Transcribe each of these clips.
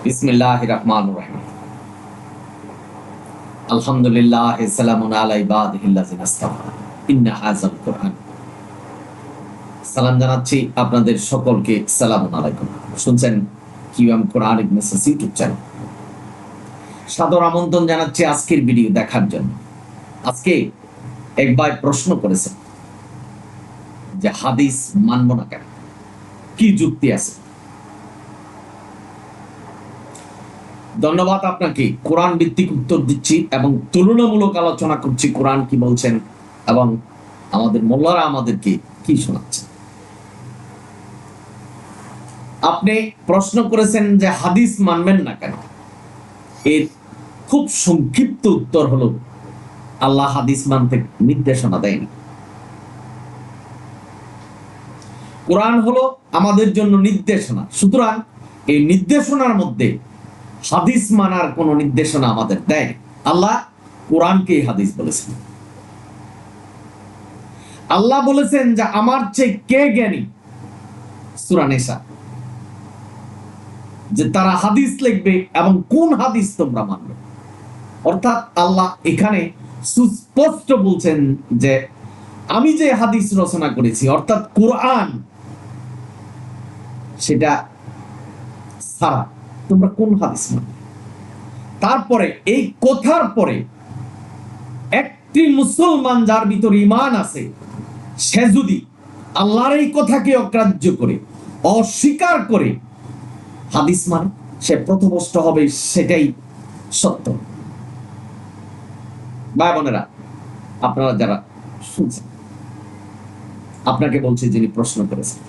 বিসমিল্লাহির রহমানির রহিম। আলহামদুলিল্লাহ, সালামুন আলা ইবাদিহিল্লাযিনা ইসতাফা। ইন্না হাযাল কুরআন। সালাম জানাচ্ছি আপনাদের সকলকে। সালামুন আলাইকুম। শুনছেন QM Quranic Messages YouTube channel. সাদর আমন্ত্রণ জানাচ্ছি আজকের ভিডিও দেখার জন্য। আজকে এক ভাই প্রশ্ন করেছেন যে হাদিস মানব না কেন, কি যুক্তি আছে? ধন্যবাদ আপনাকে। কোরআন ভিত্তিক উত্তর দিচ্ছি এবং তুলনামূলক আলোচনা করছি কোরআন কি বলছেন এবং আমাদের মোল্লারা আমাদেরকে কি শোনাচ্ছে। আপনি প্রশ্ন করেছেন যে হাদিস মানবেন না কেন। এর খুব সংক্ষিপ্ত উত্তর হলো, আল্লাহ হাদিস মানতে নির্দেশনা দেয়নি। কোরআন হলো আমাদের জন্য নির্দেশনা, সুতরাং এই নির্দেশনার মধ্যে হাদিস মানার কোন নির্দেশনা আমাদের দেয়। আল্লাহ কোরআনকে হাদিস বলেছেন। আল্লাহ বলেছেন যে আমার চেয়ে কে জ্ঞানী, সূরা নিসা, যে তারা হাদিস লিখবে এবং কোন হাদিস তোমরা মানবে। অর্থাৎ আল্লাহ এখানে সুস্পষ্ট বলছেন যে আমি যে হাদিস রচনা করেছি অর্থাৎ কোরআন, সেটা ছাড়া তোমরা কোন হাদিস মানবে। তারপরে এই কথার পরে একটি মুসলমান যার ভিতরে ঈমান আছে, সে যদি আল্লাহর এই কথাকে অগ্রাহ্য করে অস্বীকার করে হাদিস মানে, সে পথভ্রষ্ট হবে, সেটাই সত্য। ভাই বোনেরা, আপনারা যারা শুনছেন, আপনাকে বলছি যিনি প্রশ্ন করেছেন,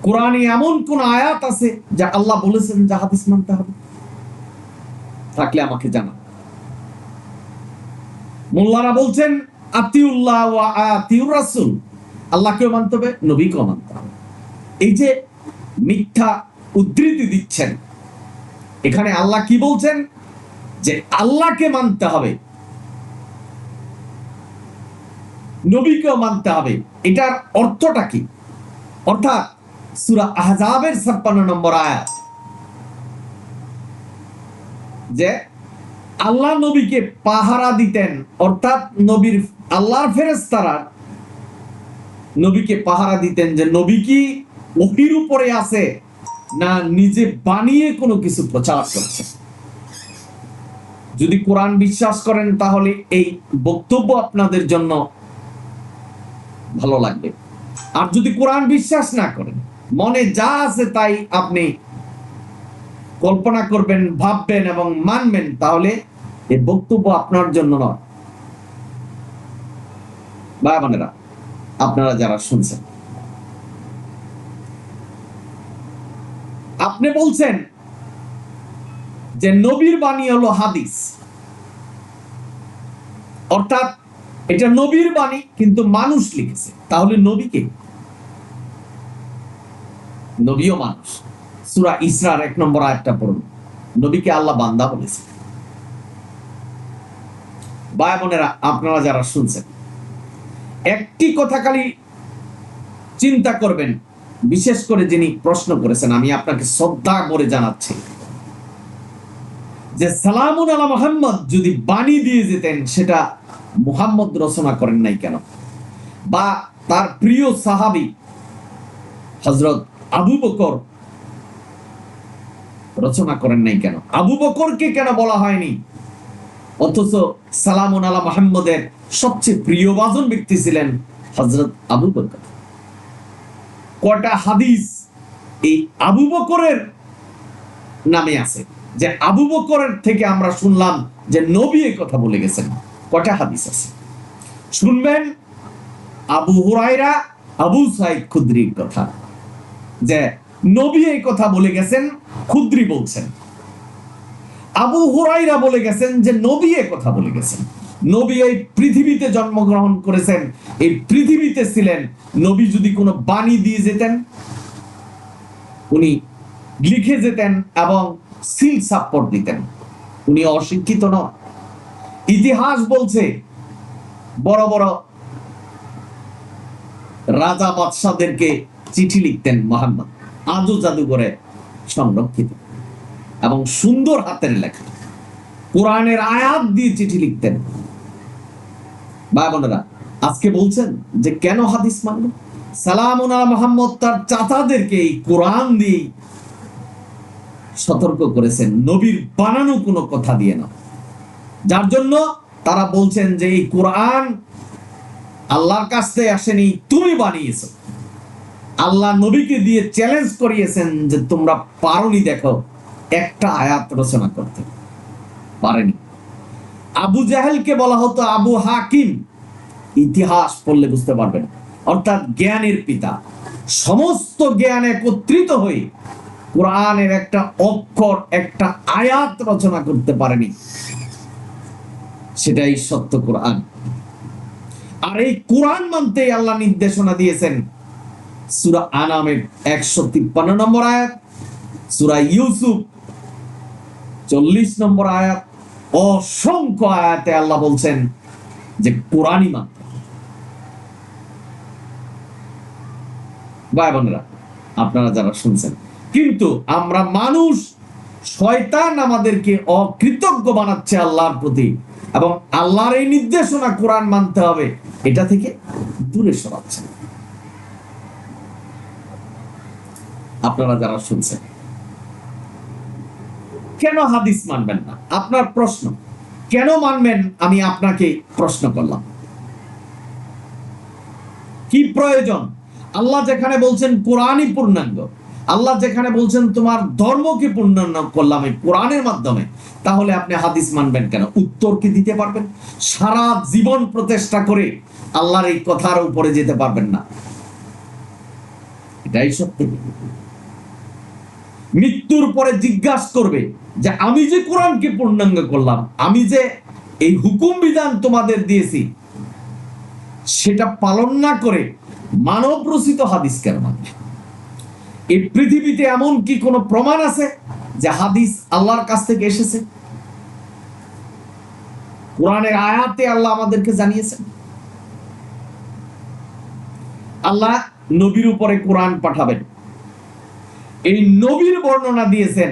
কোরআনে এমন কোন আয়াত আছে যা আল্লাহ বলেছেন যে হাদিস মানতে হবে? থাকলে আমাকে জানান। মোল্লারা বলছেন আতিউল্লাহ ওয়া আতিউর রাসূল, আল্লাহকেও মানতে হবে, নবীকেও মানতে হবে। এই যে মিথ্যা উদ্ধৃতি দিচ্ছেন, এখানে আল্লাহ কি বলছেন? যে আল্লাহকে মানতে হবে, নবীকেও মানতে হবে। এটার অর্থটা কি? অর্থাৎ সূরা আহজাবের 56 নম্বর আয়াত, যে আল্লাহ নবীকে পাহারা দিতেন, অর্থাৎ নবীর আল্লাহর ফেরেশতারা নবীকে পাহারা দিতেন যে নবী কি ওহীর উপরে আছে না নিজে বানিয়ে কোনো কিছু প্রচার করছে। যদি কোরআন বিশ্বাস করেন তাহলে এই বক্তব্য আপনাদের জন্য ভালো লাগবে। আর যদি কোরআন বিশ্বাস না করেন, মনে যা আছে তাই আপনি কল্পনা করবেন, ভাববেন এবং মানবেন, তাহলে এই বক্তব্য আপনার জন্য নয়। ভাই বোনেরা, আপনারা যারা শুনছেন, আপনি বলছেন যে নবীর বাণী হলো হাদিস, অর্থাৎ এটা নবীর বাণী কিন্তু মানুষ লিখেছে। তাহলে নবীকে? নবীও মানুষ। সূরা ইসরার 1 নম্বর আয়াতটা পড়ুন। নবীকে আল্লাহ বান্দা বলেছে। ভাই বোনেরা, আপনারা যারা শুনছেন, একটি কথা খালি চিন্তা করবেন, বিশেষ করে যিনি প্রশ্ন করেছেন, আমি আপনাকে শ্রদ্ধা করে জানাচ্ছি যে সালামুন আলা মুহাম্মদ যদি বাণী দিয়ে যেতেন, সেটা মুহাম্মদ রচনা করেন নাই কেন? বা তার প্রিয় সাহাবী হযরত আবু বকর রচনা করেন নাই কেন? আবু বকরকে কেন বলা হয়নি? অথচ সালামুন আলা মুহাম্মদের সবচেয়ে প্রিয়ভাজন ব্যক্তি ছিলেন হযরত আবু বকর। কয়টা হাদিস এই আবু বকরের নামে আছে যে আবু বকরের থেকে আমরা শুনলাম যে নবী এই কথা বলে গেছেন? কয়টা হাদিস আছে শুনবেন? আবু হুরায়রা, আবু সাঈদ খুদরির কথা, যে নবী এই কথা বলে গেছেন, খুদরি বলছেন। আবু হুরায়রা বলে গেছেন যে নবী এই কথা বলে গেছেন। নবী এই পৃথিবীতে জন্মগ্রহণ করেছেন, এই পৃথিবীতে ছিলেন। নবী যদি কোনো বাণী দিয়ে যেতেন, উনি লিখে যেতেন এবং সিল সাপ্পর দিতেন। উনি অশিক্ষিত নন। ইতিহাস বলছে বড় বড় রাজা বাদশাদেরকে চিঠি লিখতেন মুহাম্মদ, আজও জাদুঘরে সংরক্ষিত। এবং সুন্দর হাতের লেখা কোরআনের আয়াত দিয়ে চিঠি লিখতেন। ভাই বোনেরা, আজকে বলছেন যে কেন হাদিস মানব? সালামুন আলা মুহাম্মদ তার চাচাদেরকে এই কোরআন দিয়ে সতর্ক করেছেন, নবীর বানানো কোনো কথা দিয়ে না। যার জন্য তারা বলছেন যে এই কোরআন আল্লাহর কাছ থেকে আসেনি, তুমি বানিয়েছো। আল্লাহ নবীকে দিয়ে চ্যালেঞ্জ করিয়েছেন যে তোমরা পারোনি, দেখো একটা আয়াত রচনা করতে পারেনি। আবু জাহেলকে বলা হতো আবু হাকিম, ইতিহাস পড়লে বুঝতে পারবেন, অর্থাৎ জ্ঞানের পিতা। সমস্ত জ্ঞান একত্রিত হয়ে কোরআনের একটা অক্ষর, একটা আয়াত রচনা করতে পারেনি, সেটাই সত্য কোরআন। আর এই কোরআন মানতে আল্লাহ নির্দেশনা দিয়েছেন সূরা আনামের 153 নম্বর আয়াত, সূরা ইউসুফ 40 নম্বর আয়াত, অসংখ্য আয়াতে আল্লাহ বলছেন যে কোরআনই মানতে। ভাই বোনেরা, আপনারা যারা শুনছেন, কিন্তু আমরা মানুষ, শয়তান আমাদেরকে অকৃতজ্ঞ বানাচ্ছে আল্লাহর প্রতি, এবং আল্লাহর এই নির্দেশনা কোরআন মানতে হবে এটা থেকে দূরে সরাচ্ছে। আপনারা যারা শুনছেন, কেন হাদিস মানবেন না? আপনার প্রশ্ন, কেন মানবেন? আমি আপনাকে প্রশ্ন করলাম, কি প্রয়োজন? আল্লাহ যেখানে বলছেন কোরআনই পূর্ণাঙ্গ, আল্লাহ যেখানে বলছেন তোমার ধর্মকে পূর্ণাঙ্গ করলাম এই কোরআনের মাধ্যমে, তাহলে আপনি হাদিস মানবেন কেন? উত্তর কি দিতে পারবেন? সারা জীবন প্রচেষ্টা করে আল্লাহর এই কথার উপরে যেতে পারবেন না, এটাই সত্যি। মৃত্যুর পরে জিজ্ঞাসা করবে যে আমি যে কোরআনকে পূর্ণাঙ্গ করলাম, আমি যে এই হুকুম বিধান তোমাদের দিয়েছি, সেটা পালন না করে মানব রচিত হাদিস কেন মানবে? এই পৃথিবীতে এমন কি কোনো প্রমাণ আছে যে হাদিস আল্লাহর কাছ থেকে এসেছে? কোরআনের আয়াতে আল্লাহ আমাদেরকে জানিয়েছেন। আল্লাহ নবীর উপরে কোরআন পাঠাবেন, এই নবীর বর্ণনা দিয়েছেন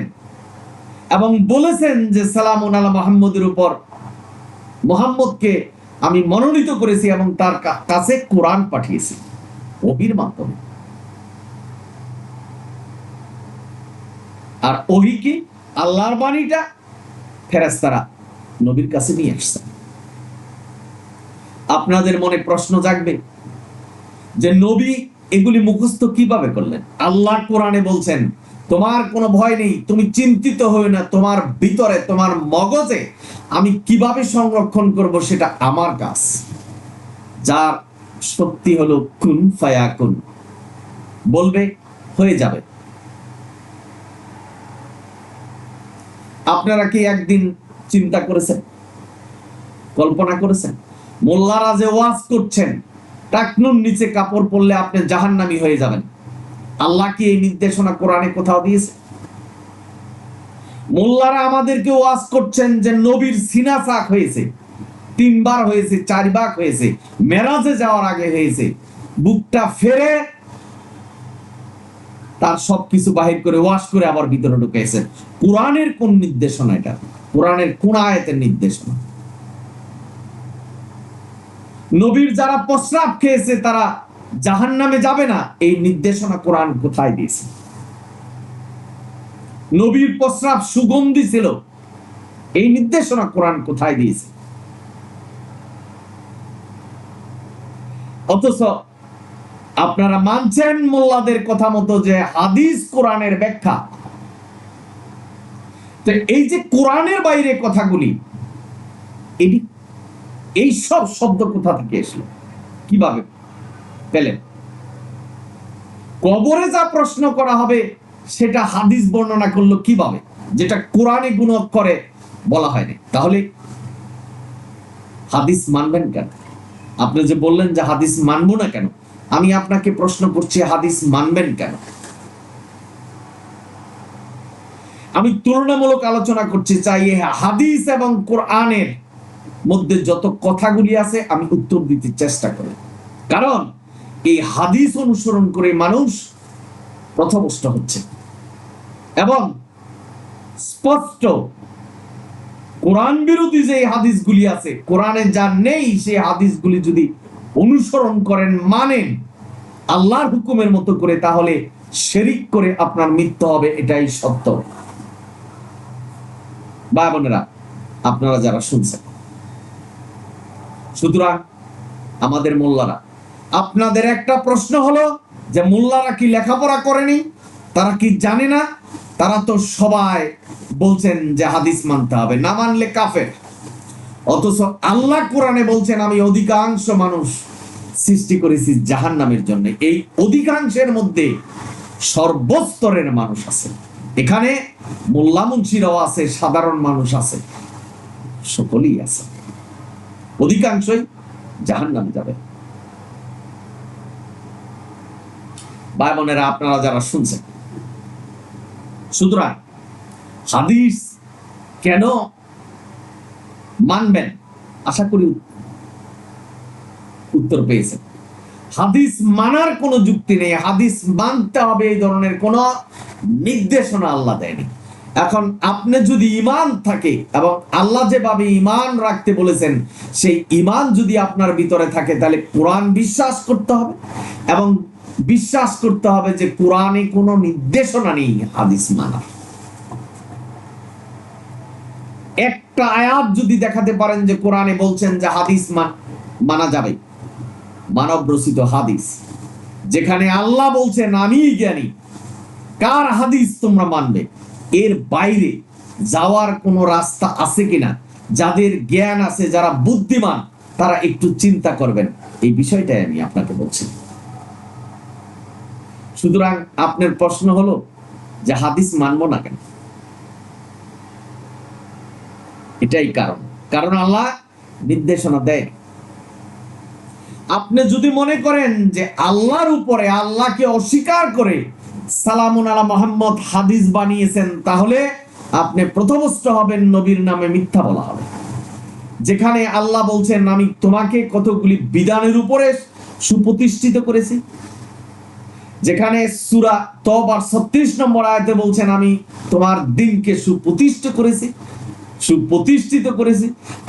এবং বলেছেন যে সালামুন আলা মুহাম্মদের উপর, মুহাম্মদকে আমি মনোনীত করেছি এবং তার কাছে কোরআন পাঠিয়েছি ওহীর মাধ্যমে। আর ওহী কি? আল্লাহর বাণীটা ফেরেশতারা নবীর কাছে নিয়ে আসছে। আপনাদের মনে প্রশ্ন জাগবে যে নবী এগুলি মুখস্থ কিভাবে করলেন? আল্লাহ কোরআনে বলছেন তোমার কোনো ভয় নেই, তুমি চিন্তিত হও না, তোমার ভিতরে, তোমার মগজে আমি কিভাবে সংরক্ষণ করব সেটা আমার কাজ, যার শক্তি হলো কুন ফায়াকুন, বলবে হয়ে যাবে। আপনারা কি একদিন চিন্তা করেছেন, কল্পনা করেছেন মোল্লারা যে ওয়াজ করছেন টাকনুর নিচে কাপড় পরলে আপনি জাহান্নামী হয়ে যাবেন? আল্লাহ কি এই নির্দেশনা কোরআনে কোথাও দিয়েছে? মোল্লারা আমাদেরকে ওয়াজ করছেন যে নবীর সিনা চাক হয়েছে, 3 বার হয়েছে, 4 বার হয়েছে, মেরাজে যাওয়ার আগে হয়েছে, বুকটা ফেরে তার সবকিছু বাহির করে ওয়াশ করে আবার ভিতরে ঢুকেছেন। কোরআনের কোন নির্দেশনা এটা? কোরআনের কোন আয়াতের নির্দেশনা? নবীর যারা প্রস্রাব খেয়েছে তারা জাহান্নামে যাবে না, এই নির্দেশনা কোরআন কোথায় দিয়েছে? নবীর প্রস্রাব সুগন্ধি ছিল, এই নির্দেশনা কোরআন কোথায় দিয়েছে? অথচ আপনারা মানছেন মোল্লাদের কথা মতো যে হাদিস কোরআনের ব্যাখ্যা। তো এই যে কোরআনের বাইরে কথাগুলি, এই সব শব্দ কোথা থেকে এসলো, কিভাবে পেলেন? কবরে যা প্রশ্ন করা হবে সেটা হাদিস বর্ণনা করলো কিভাবে, যেটা কোরআনে গুণ অক্ষরে বলা হয়নি? তাহলে হাদিস মানবেন কেন? আপনি যে বললেন যে হাদিস মানবো না কেন, আমি আপনাকে প্রশ্ন করছি হাদিস মানবেন কেন? আমি তুলনামূলক আলোচনা করতে চাই হাদিস এবং কোরআনের মধ্যে যত কথাগুলি আছে আমি উত্তর দিতে চেষ্টা করি, কারণ এই হাদিস অনুসরণ করে মানুষ পথভ্রষ্ট হচ্ছে এবং স্পষ্ট কোরআন বিরোধী যে হাদিসগুলি আছে, কোরআনে যা নেই সেই হাদিসগুলি যদি অনুসরণ করেন, মানেন আল্লাহর হুকুমের মতো করে, তাহলে শিরক করে আপনার মৃত্যু হবে, এটাই সত্য। ভাই বোনেরা, আপনারা যারা শুনছেন, সুতরাং আমাদের মোল্লারা, আপনাদের একটা প্রশ্ন হলো যে মোল্লারা কি লেখাপড়া করেনি, তারা কি জানে না? তারা তো সবাই বলছেন যে হাদিস মানতে হবে, না মানলে কাফের। অথচ আল্লাহ কোরআনে বলছেন আমি অধিকাংশ মানুষ সৃষ্টি করেছি জাহান্নামের জন্য। এই অধিকাংশের মধ্যে সর্বস্তরের মানুষ আছে, এখানে মোল্লা মুন্সিরাও আছে, সাধারণ মানুষ আছে, সকলেই আছে, অধিকাংশই জাহান্নামে যাবে। ভাই বোনেরা, আপনারা যারা শুনছেন, সুতরাং হাদিস কেন মানবেন? আশা করি উত্তর পেয়েছেন। হাদিস মানার কোনো যুক্তি নেই, হাদিস মানতে হবে এই ধরনের কোনো নির্দেশনা আল্লাহ দেয়নি। এখন আপনি যদি ঈমান থাকে এবং আল্লাহ যেভাবে ঈমান রাখতে বলেছেন সেই ঈমান যদি আপনার ভিতরে থাকে, তাহলে কোরআন বিশ্বাস করতে হবে এবং বিশ্বাস করতে হবে যে কোরআনে কোনো নির্দেশনা নেই হাদিস মানার। একটা আয়াত যদি দেখাতে পারেন যে কোরআনে বলছেন যে হাদিস মানা যাবে, মানব রচিত হাদিস, যেখানে আল্লাহ বলছেন আমি জ্ঞানী, কার হাদিস তোমরা মানবে? এর বাইরে যাওয়ার কোনো রাস্তা আছে কিনা? যাদের জ্ঞান আছে, যারা বুদ্ধিমান, তারা একটু চিন্তা করবেন। এই বিষয়টাই আমি আপনাকে বলছি। সুতরাং আপনার প্রশ্ন হলো যে হাদিস মানবো না কেন? এটাই কারণ আল্লাহ নির্দেশনা দেয়। আপনি যদি মনে করেন যে আল্লাহর উপরে, আল্লাহকে অস্বীকার করে সালামুন আলা মুহাম্মদ হাদিস বানিয়েছেন, তাহলে আপনি প্রথমস্থ হবেন নবীর নামে মিথ্যা বলা হবে। যেখানে আল্লাহ বলছেন আমি তোমাকে কতগুলি বিধানের উপরে সুপ্রতিষ্ঠিত করেছি, যেখানে সূরা তওবার 36 নম্বর আয়াতে বলছেন আমি তোমার দিনকে সুপ্রতিষ্ঠিত করেছি,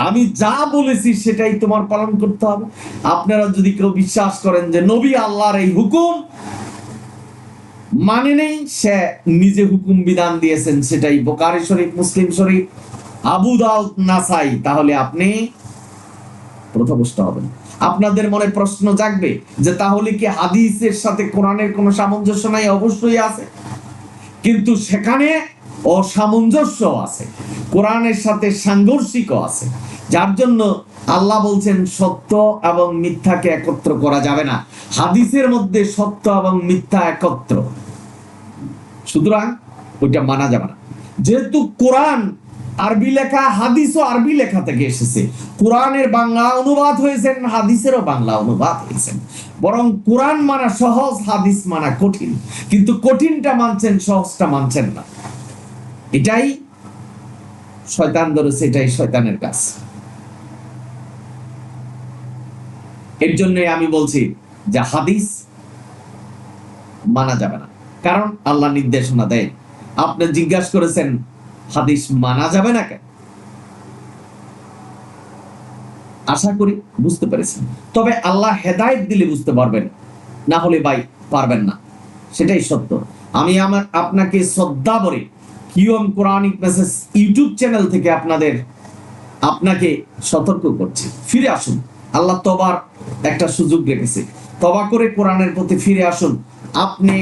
আমি যা বলেছি সেটাই তোমার পালন করতে হবে। আপনারা যদি কেউ বিশ্বাস করেন যে নবী আল্লাহর এই হুকুম মানে নেই, সে নিজে হুকুম বিধান দিয়েছেন, সেটাই বুখারী শরীফ, মুসলিম শরীফ, আবু দাউদ, নাসাই, তাহলে আপনি পথভ্রষ্ট হবেন। আপনাদের মনে প্রশ্ন জাগবে যে তাহলে কি হাদিসের সাথে কোরআনের কোনো সামঞ্জস্য নাই? অবশ্যই আছে, কিন্তু সেখানে অসামঞ্জস্য আছে, কোরআনের সাথে সাংঘর্ষিক আছে, যার জন্য আল্লাহ বলছেন সত্য এবং মিথ্যাকে একত্র করা যাবে না। হাদিসের মধ্যে সত্য এবং মিথ্যা একত্র, সুতরাং ওইটা মানা যাবে না। যেহেতু কোরআন আরবি লেখা, হাদিসও আরবি লেখা থেকে এসেছে, কোরআনের বাংলা অনুবাদ হয়েছে, হাদিসেরও বাংলা অনুবাদ হয়েছে। বরং কোরআন মানা সহজ, হাদিস মানা কঠিন, কিন্তু কঠিনটা মানছেন, সহজটা মানছেন না। এটাই শয়তান ধরেছে, এটাই শয়তানের কাজ। এর জন্যই আমি বলছি যে হাদিস মানা যাবে না, কারণ আল্লাহ নির্দেশনা দেয়। আপনি জিজ্ঞাসা করেছেন হাদিস মানা যাবে না কেন? আশা করি বুঝতে পেরেছেন। তবে আল্লাহ হেদায়েত দিলে বুঝতে পারবেন, না হলে ভাই পারবেন না, সেটাই সত্য। আমি আপনাকে শ্রদ্ধা ভরে QM Quranic Messages YouTube channel থেকে আপনাকে সতর্ক করছি, ফিরে আসুন। আল্লাহ তওবার একটা সুযোগ রেখেছে, তওবা করে কোরআনের প্রতি ফিরে আসুন, আপনি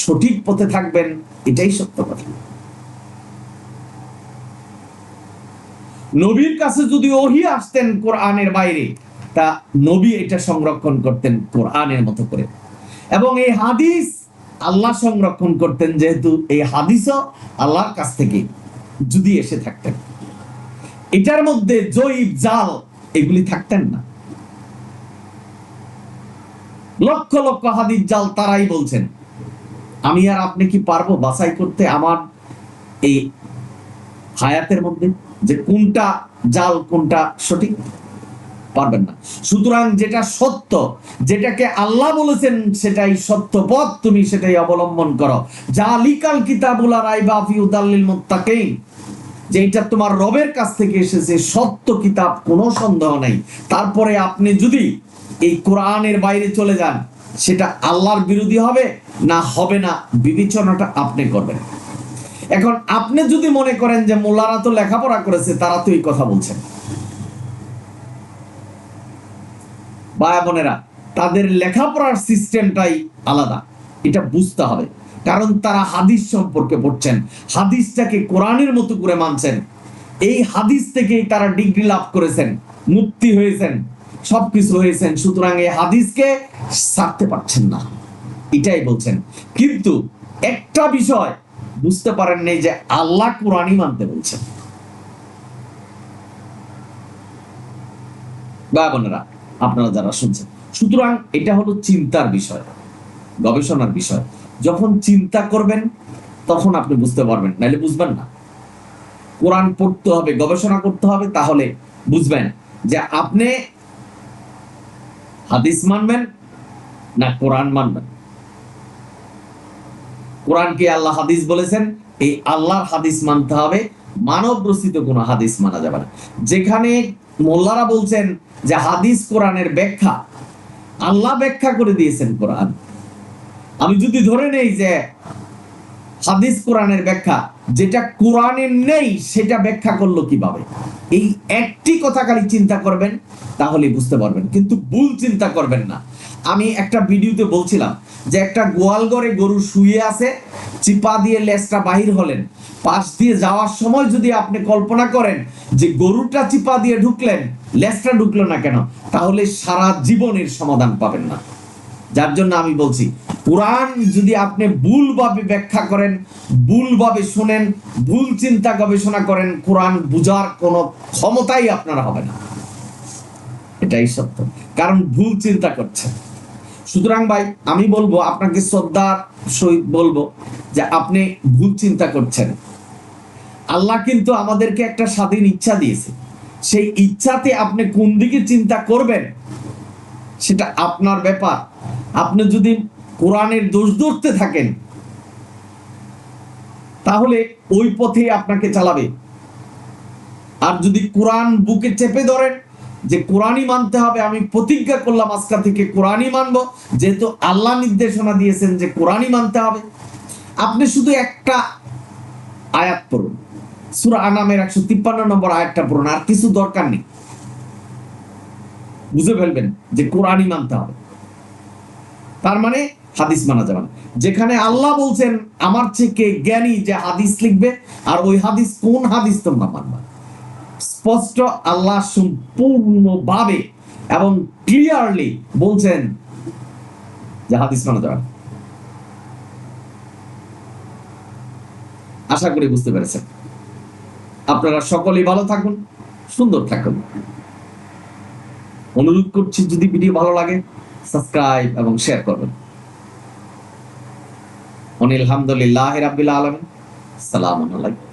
সঠিক পথে থাকবেন, এটাই সত্য কথা। নবীর কাছে যদি ওহী আসতেন কোরআনের বাইরে, তা নবী এটা সংরক্ষণ করতেন কোরআনের মতো করে, এবং এই হাদিস আল্লাহ সংরক্ষণ করতেন, যেহেতু এই হাদিসও আল্লাহর কাছ থেকে যদি এসে থাকতেন, এটার মধ্যে জয়ীব জাল এগুলি থাকতেন না। লক্ষ লক্ষ হাদিস জাল তারাই বলছেন, আমি আর আপনি কি পারবো বাছাই করতে আমার এই হায়াতের মধ্যে যে কোনটা জাল কোনটা সঠিক? পারবেন না। সুতরাং যেটা সত্য, যেটাকে আল্লাহ বলেছেন সেটাই সত্য পথ, তুমি সেটাই অবলম্বন করো। জালিকাল কিতাবুল লা রাইবা ফি হুদাল লিল মুত্তাকিন, যে এটা তোমার রবের কাছ থেকে এসেছে, সত্য কিতাব, কোনো সন্দেহ নেই। তারপরে আপনি যদি এই কোরআনের বাইরে চলে যান, সেটা আল্লাহর বিরোধী হবে না হবে না, বিবেচনাটা আপনি করবেন। এখন আপনি যদি মনে করেন যে মোল্লারা তো লেখাপড়া করেছে, তারা তো এই কথা বলছেন, ভাই বোনেরা, তাদের লেখাপড়ার সিস্টেমটাই আলাদা, এটা বুঝতে হবে। কারণ তারা হাদিস সম্পর্কে পড়ছেন, হাদিসটাকে কোরআনের মতো করে মানছেন, এই হাদিস থেকেই তারা ডিগ্রি লাভ করেছেন, মুক্তি হয়েছেন, সবকিছু হয়েছেন। সুতরাং এই হাদিসকে ছাড়তে পারছেন না, এটাই বলছেন। কিন্তু একটা বিষয় বুঝতে পারেন নাই যে আল্লাহ কোরআনই মানতে বলছেন। ভাই বোনেরা, আপনারা যারা শুনছেন, সুতরাং এটা হলো চিন্তার বিষয়, গবেষণার বিষয়। যখন চিন্তা করবেন তখন আপনি বুঝতে পারবেন, নাহলে বুঝবেন না। কোরআন পড়তে হবে, গবেষণা করতে হবে, তাহলে বুঝবেন যে আপনি হাদিস মানবেন না কোরআন মানবেন। কোরআনকে আল্লাহ হাদিস বলেছেন, এই আল্লাহর হাদিস মানতে হবে, মানব রচিত কোনো হাদিস মানা যাবে না। যেখানে মোল্লারা বলছেন যে হাদিস কোরআনের ব্যাখ্যা, আল্লাহ ব্যাখ্যা করে দিয়েছেন কোরআন, আমি যদি ধরে নেই যে হাদিস কোরআনের ব্যাখ্যা, যেটা কোরআনের নেই সেটা ব্যাখ্যা করলো কিভাবে, এই একটি কথা খালি চিন্তা করবেন, তাহলে বুঝতে পারবেন। কিন্তু ভুল চিন্তা করবেন না। আমি একটা ভিডিওতে বলছিলাম যে একটা গোয়াল ঘরে গরু শুয়ে আছে, চিপা দিয়ে লেজটা বাহির হলেন, পাশ দিয়ে যাওয়ার সময় যদি আপনি কল্পনা করেন যে গরুটা চিপা দিয়ে ঢুকলেন, লেজটা ঢুকলো না কেন, তাহলে সারা জীবনের সমাধান পাবেন না। যার জন্য আমি বলছি, কোরআন যদি আপনি ভুলভাবে ব্যাখ্যা করেন, ভুলভাবে শুনেন, ভুল চিন্তা গবেষণা করেন, কোরআন বুঝার কোনো ক্ষমতাই আপনার হবে না, এটাই সত্য। কারণ ভুল চিন্তা করছেন। সুতরাং ভাই, আমি বলবো আপনাকে শ্রদ্ধার সহিত বলবো যে আপনি ভুল চিন্তা করছেন। আল্লাহ কিন্তু আমাদেরকে একটা স্বাধীন ইচ্ছা দিয়েছে, সেই ইচ্ছাতে আপনি কোন দিকে চিন্তা করবেন সেটা আপনার ব্যাপার। আপনি যদি কোরআনের দোষ ধরতে থাকেন, তাহলে ওই পথে আপনাকে চালাবে। আর যদি কোরআন বুকে চেপে ধরেন যে কোরআনই মানতে হবে, আমি প্রতিজ্ঞা করলাম আজকে থেকে কোরআনই মানবো, যেহেতু আল্লাহ নির্দেশনা দিয়েছেন যে কোরআনই মানতে হবে, আপনি শুধু একটা আয়াত পড়ুন, সূরা আনামের 153 নম্বর আয়াতটা পড়ুন, আর কিছু দরকার নেই, বুঝে ফেলবেন যে কোরআনই মানতে হবে। তার মানে হাদিস মানা যাবে না। যেখানে আল্লাহ বলছেন আমার চেয়ে কে জ্ঞানী যে হাদিস লিখবে, আর ওই হাদিস কোন হাদিস তোমরা মানবা, স্পষ্ট আল্লাহ সম্পূর্ণভাবে এবং ক্লিয়ারলি বলছেন যে হাদিস মানা যাবে না। আশা করি বুঝতে পেরেছেন। আপনারা সকলেই ভালো থাকুন, সুন্দর থাকুন। অনুরোধ করছি, যদি ভিডিও ভালো লাগে সাবস্ক্রাইব এবং শেয়ার করবেন। আলহামদুলিল্লাহি রাব্বিল আলামিন। আসসালামু আলাইকুম।